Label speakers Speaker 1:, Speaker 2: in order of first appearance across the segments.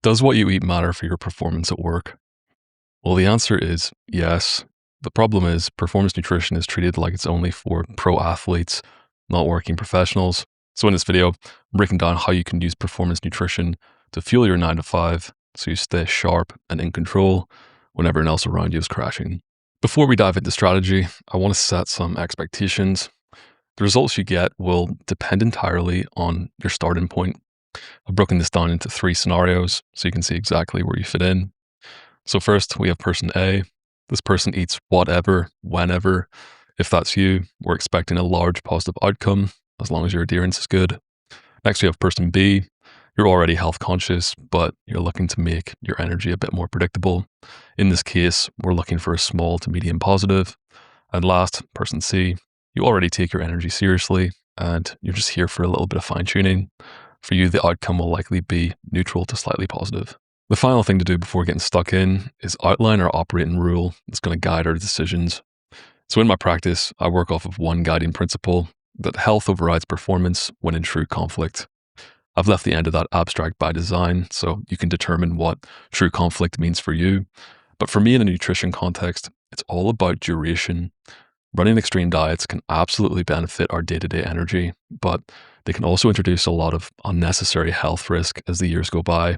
Speaker 1: Does what you eat matter for your performance at work? Well, the answer is yes. The problem is performance nutrition is treated like it's only for pro athletes, not working professionals. So in this video, I'm breaking down how you can use performance nutrition to fuel your 9 to 5 so you stay sharp and in control when everyone else around you is crashing. Before we dive into strategy, I want to set some expectations. The results you get will depend entirely on your starting point. I've broken this down into 3 scenarios so you can see exactly where you fit in. So first, we have person A. This person eats whatever, whenever. If that's you, we're expecting a large positive outcome as long as your adherence is good. Next, we have person B. You're already health conscious, but you're looking to make your energy a bit more predictable. In this case, we're looking for a small to medium positive. And last, person C. You already take your energy seriously and you're just here for a little bit of fine tuning. For you, the outcome will likely be neutral to slightly positive. The final thing to do before getting stuck in is outline our operating rule that's going to guide our decisions. So in my practice, I work off of one guiding principle that health overrides performance when in true conflict. I've left the end of that abstract by design, so you can determine what true conflict means for you. But for me in a nutrition context, it's all about duration. Running extreme diets can absolutely benefit our day-to-day energy, but they can also introduce a lot of unnecessary health risk as the years go by.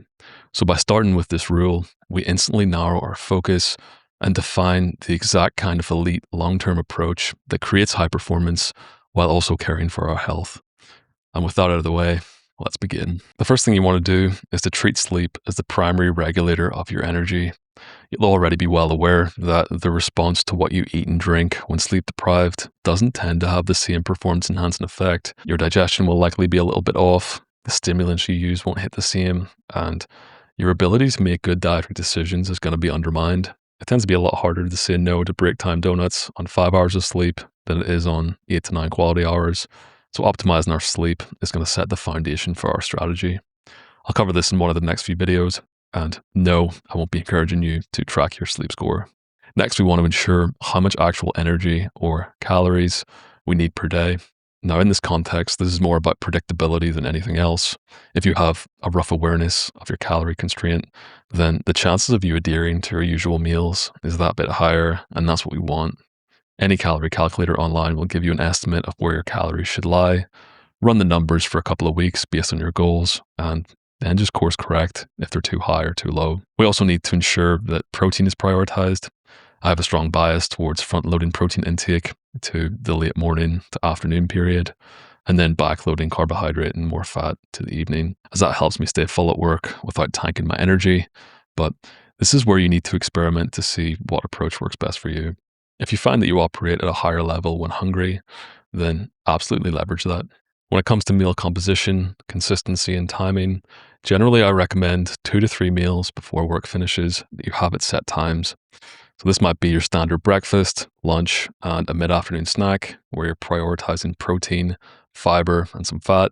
Speaker 1: So by starting with this rule, we instantly narrow our focus and define the exact kind of elite long-term approach that creates high performance while also caring for our health. And with that out of the way, let's begin. The first thing you want to do is to treat sleep as the primary regulator of your energy. You'll already be well aware that the response to what you eat and drink when sleep deprived doesn't tend to have the same performance enhancing effect. Your digestion will likely be a little bit off, the stimulants you use won't hit the same, and your ability to make good dietary decisions is going to be undermined. It tends to be a lot harder to say no to break time donuts on 5 hours of sleep than it is on 8 to 9 quality hours. So optimizing our sleep is going to set the foundation for our strategy. I'll cover this in one of the next few videos. And no, I won't be encouraging you to track your sleep score. Next, we want to ensure how much actual energy or calories we need per day. Now, in this context, this is more about predictability than anything else. If you have a rough awareness of your calorie constraint, then the chances of you adhering to your usual meals is that bit higher, and that's what we want. Any calorie calculator online will give you an estimate of where your calories should lie. Run the numbers for a couple of weeks based on your goals, and then just course correct if they're too high or too low. We also need to ensure that protein is prioritized. I have a strong bias towards front-loading protein intake to the late morning to afternoon period, and then backloading carbohydrate and more fat to the evening, as that helps me stay full at work without tanking my energy. But this is where you need to experiment to see what approach works best for you. If you find that you operate at a higher level when hungry, then absolutely leverage that. When it comes to meal composition, consistency, and timing, generally I recommend 2 to 3 meals before work finishes that you have at set times. So this might be your standard breakfast, lunch, and a mid-afternoon snack where you're prioritizing protein, fiber, and some fat.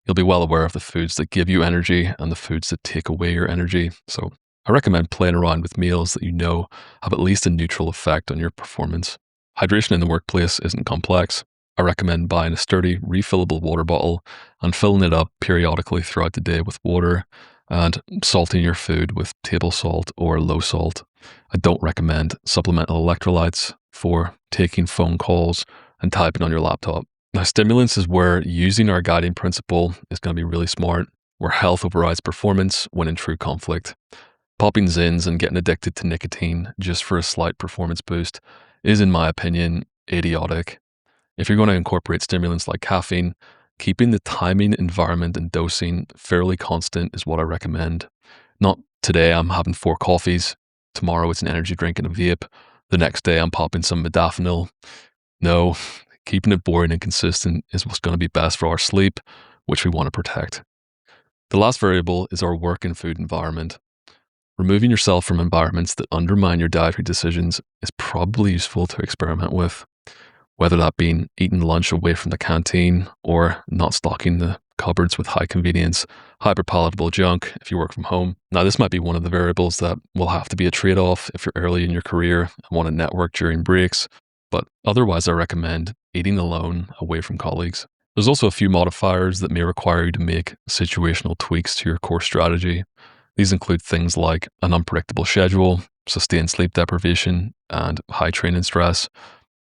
Speaker 1: You'll be well aware of the foods that give you energy and the foods that take away your energy. So I recommend playing around with meals that you know have at least a neutral effect on your performance. Hydration in the workplace isn't complex. I recommend buying a sturdy, refillable water bottle and filling it up periodically throughout the day with water and salting your food with table salt or low salt. I don't recommend supplemental electrolytes for taking phone calls and typing on your laptop. Now, stimulants is where using our guiding principle is going to be really smart, where health overrides performance when in true conflict. Popping Zins and getting addicted to nicotine just for a slight performance boost is, in my opinion, idiotic. If you're going to incorporate stimulants like caffeine, keeping the timing, environment, and dosing fairly constant is what I recommend. Not today I'm having 4 coffees, tomorrow it's an energy drink and a vape, the next day I'm popping some modafinil. No, keeping it boring and consistent is what's going to be best for our sleep, which we want to protect. The last variable is our work and food environment. Removing yourself from environments that undermine your dietary decisions is probably useful to experiment with. Whether that being eating lunch away from the canteen or not stocking the cupboards with high convenience, hyper-palatable junk if you work from home. Now, this might be one of the variables that will have to be a trade-off if you're early in your career and want to network during breaks, but otherwise I recommend eating alone away from colleagues. There's also a few modifiers that may require you to make situational tweaks to your core strategy. These include things like an unpredictable schedule, sustained sleep deprivation, and high training stress.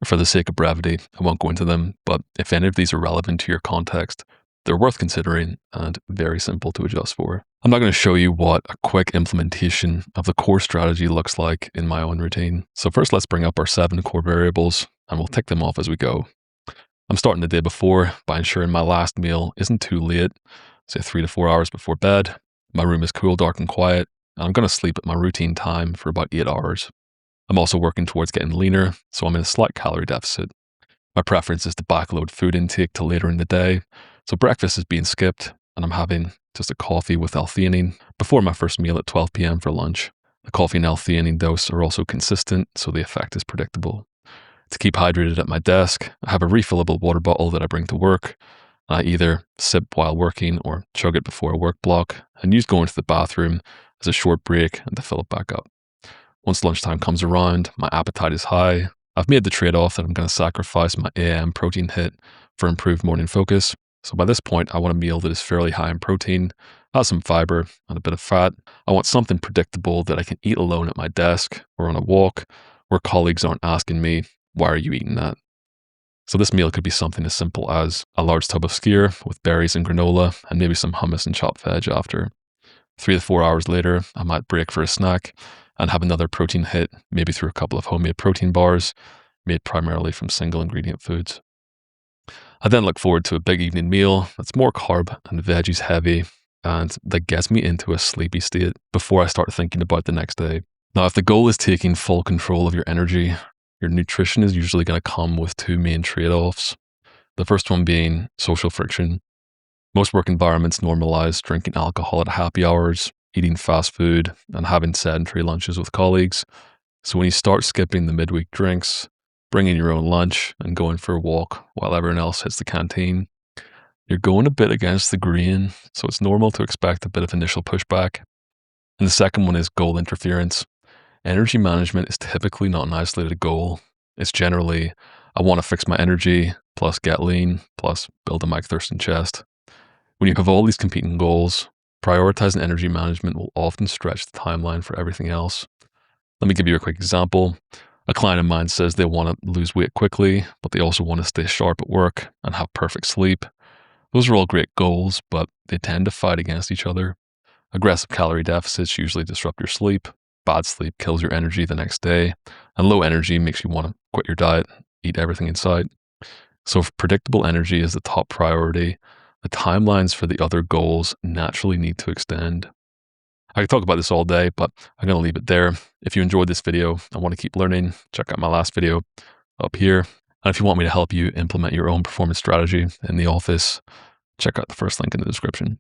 Speaker 1: For the sake of brevity, I won't go into them, but if any of these are relevant to your context, they're worth considering and very simple to adjust for. I'm not going to show you what a quick implementation of the core strategy looks like in my own routine. So first, let's bring up our 7 core variables and we'll tick them off as we go. I'm starting the day before by ensuring my last meal isn't too late, say 3 to 4 hours before bed. My room is cool, dark, and quiet, and I'm going to sleep at my routine time for about 8 hours. I'm also working towards getting leaner, so I'm in a slight calorie deficit. My preference is to backload food intake to later in the day, so breakfast is being skipped, and I'm having just a coffee with L-theanine before my first meal at 12 p.m. for lunch. The coffee and L-theanine dose are also consistent, so the effect is predictable. To keep hydrated at my desk, I have a refillable water bottle that I bring to work. I either sip while working or chug it before a work block and use going to the bathroom as a short break and to fill it back up. Once lunchtime comes around, my appetite is high. I've made the trade-off that I'm going to sacrifice my AM protein hit for improved morning focus. So by this point, I want a meal that is fairly high in protein, has some fiber and a bit of fat. I want something predictable that I can eat alone at my desk or on a walk where colleagues aren't asking me, why are you eating that? So this meal could be something as simple as a large tub of skyr with berries and granola and maybe some hummus and chopped veg after. 3 to 4 hours later, I might break for a snack and have another protein hit, maybe through a couple of homemade protein bars made primarily from single ingredient foods. I then look forward to a big evening meal that's more carb and veggies heavy and that gets me into a sleepy state before I start thinking about the next day. Now, if the goal is taking full control of your energy, your nutrition is usually going to come with 2 main trade-offs. The first one being social friction. Most work environments normalize drinking alcohol at happy hours, eating fast food, and having sedentary lunches with colleagues. So when you start skipping the midweek drinks, bringing your own lunch, and going for a walk while everyone else hits the canteen, you're going a bit against the grain, so it's normal to expect a bit of initial pushback. And the second one is goal interference. Energy management is typically not an isolated goal. It's generally, I want to fix my energy, plus get lean, plus build a Mike Thurston chest. When you have all these competing goals, prioritizing energy management will often stretch the timeline for everything else. Let me give you a quick example. A client of mine says they want to lose weight quickly, but they also want to stay sharp at work and have perfect sleep. Those are all great goals, but they tend to fight against each other. Aggressive calorie deficits usually disrupt your sleep. Bad sleep kills your energy the next day, and low energy makes you want to quit your diet, eat everything in sight. So if predictable energy is the top priority, the timelines for the other goals naturally need to extend. I could talk about this all day, but I'm going to leave it there. If you enjoyed this video and want to keep learning, check out my last video up here. And if you want me to help you implement your own performance strategy in the office, check out the first link in the description.